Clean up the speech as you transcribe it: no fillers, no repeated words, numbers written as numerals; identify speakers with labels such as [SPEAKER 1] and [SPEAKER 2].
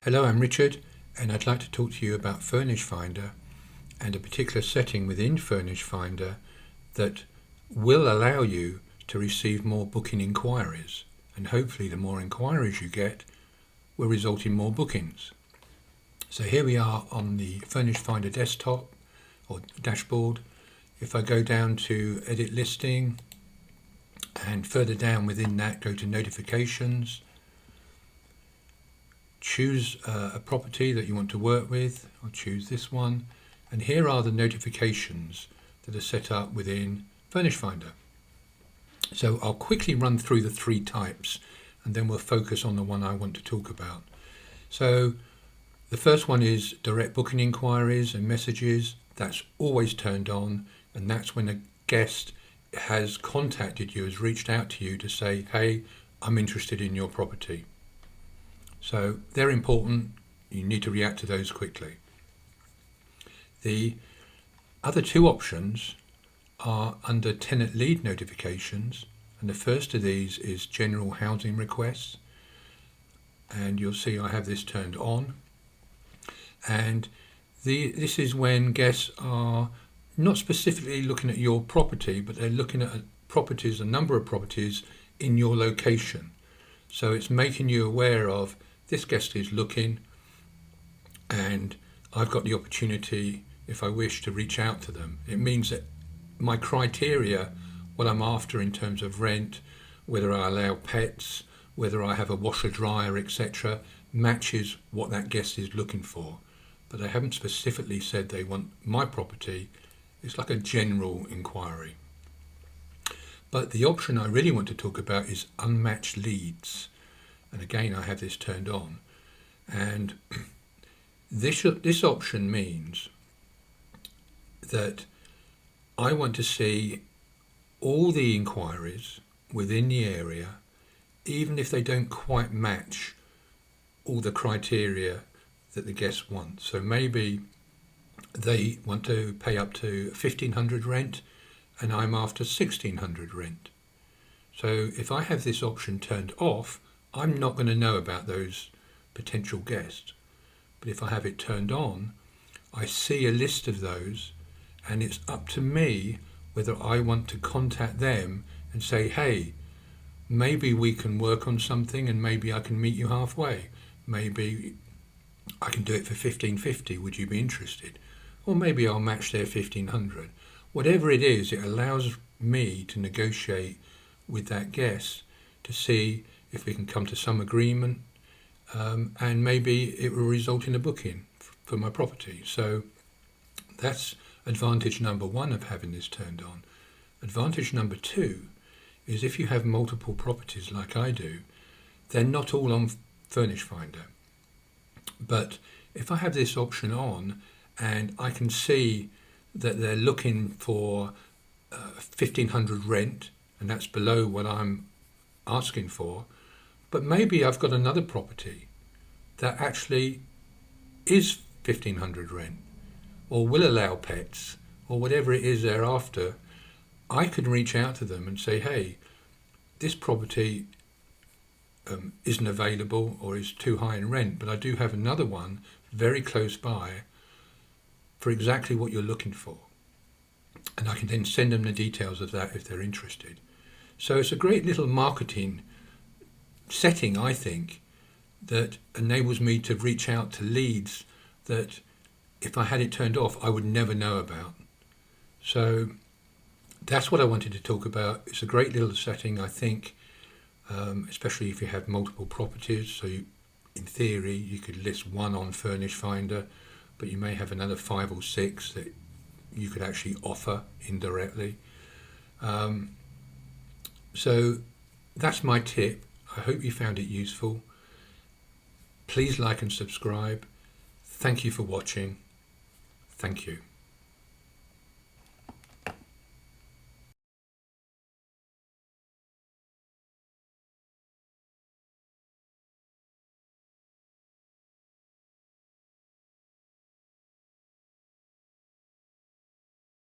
[SPEAKER 1] Hello, I'm Richard, and I'd like to talk to you about Furnished Finder and a particular setting within Furnished Finder that will allow you to receive more booking inquiries, and hopefully the more inquiries you get will result in more bookings. So here we are on the Furnished Finder desktop or dashboard. If I go down to Edit Listing and further down within that go to Notifications, choose a property that you want to work with. I'll choose this one, and here are the notifications that are set up within Furnished Finder. So I'll quickly run through the three types and then we'll focus on the one I want to talk about. So the first one is direct booking inquiries and messages. That's always turned on, and that's when a guest has contacted you, has reached out to you to say, hey, I'm interested in your property. So they're important. You need to react to those quickly. The other two options are under tenant lead notifications, and the first of these is general housing requests, and you'll see I have this turned on. And this is when guests are not specifically looking at your property, but they're looking at properties, a number of properties in your location. So it's making you aware of this guest is looking, and I've got the opportunity, if I wish, to reach out to them. It means that my criteria, what I'm after in terms of rent, whether I allow pets, whether I have a washer dryer, etc., matches what that guest is looking for. But they haven't specifically said they want my property. It's like a general inquiry. But the option I really want to talk about is unmatched leads. And again, I have this turned on. And this option means that I want to see all the inquiries within the area, even if they don't quite match all the criteria that the guests want. So maybe they want to pay up to 1,500 rent and I'm after 1,600 rent. So if I have this option turned off, I'm not going to know about those potential guests. But if I have it turned on, I see a list of those, and it's up to me whether I want to contact them and say, hey, maybe we can work on something and maybe I can meet you halfway. Maybe I can do it for 1,550. Would you be interested? Or maybe I'll match their 1,500. Whatever it is, it allows me to negotiate with that guest to see if we can come to some agreement, and maybe it will result in a booking for my property. So that's advantage number one of having this turned on. Advantage number two is if you have multiple properties like I do, they're not all on Furnished Finder. But if I have this option on and I can see that they're looking for 1,500 rent, and that's below what I'm asking for, but maybe I've got another property that actually is 1,500 rent or will allow pets or whatever it is they're after, I can reach out to them and say, hey, this property isn't available or is too high in rent, but I do have another one very close by for exactly what you're looking for. And I can then send them the details of that if they're interested. So it's a great little marketing setting, I think, that enables me to reach out to leads that if I had it turned off, I would never know about. So that's what I wanted to talk about. It's a great little setting, I think, especially if you have multiple properties. So in theory, you could list one on Furnished Finder, but you may have another 5 or 6 that you could actually offer indirectly. So that's my tip. I hope you found it useful. Please like and subscribe. Thank you for watching. Thank you.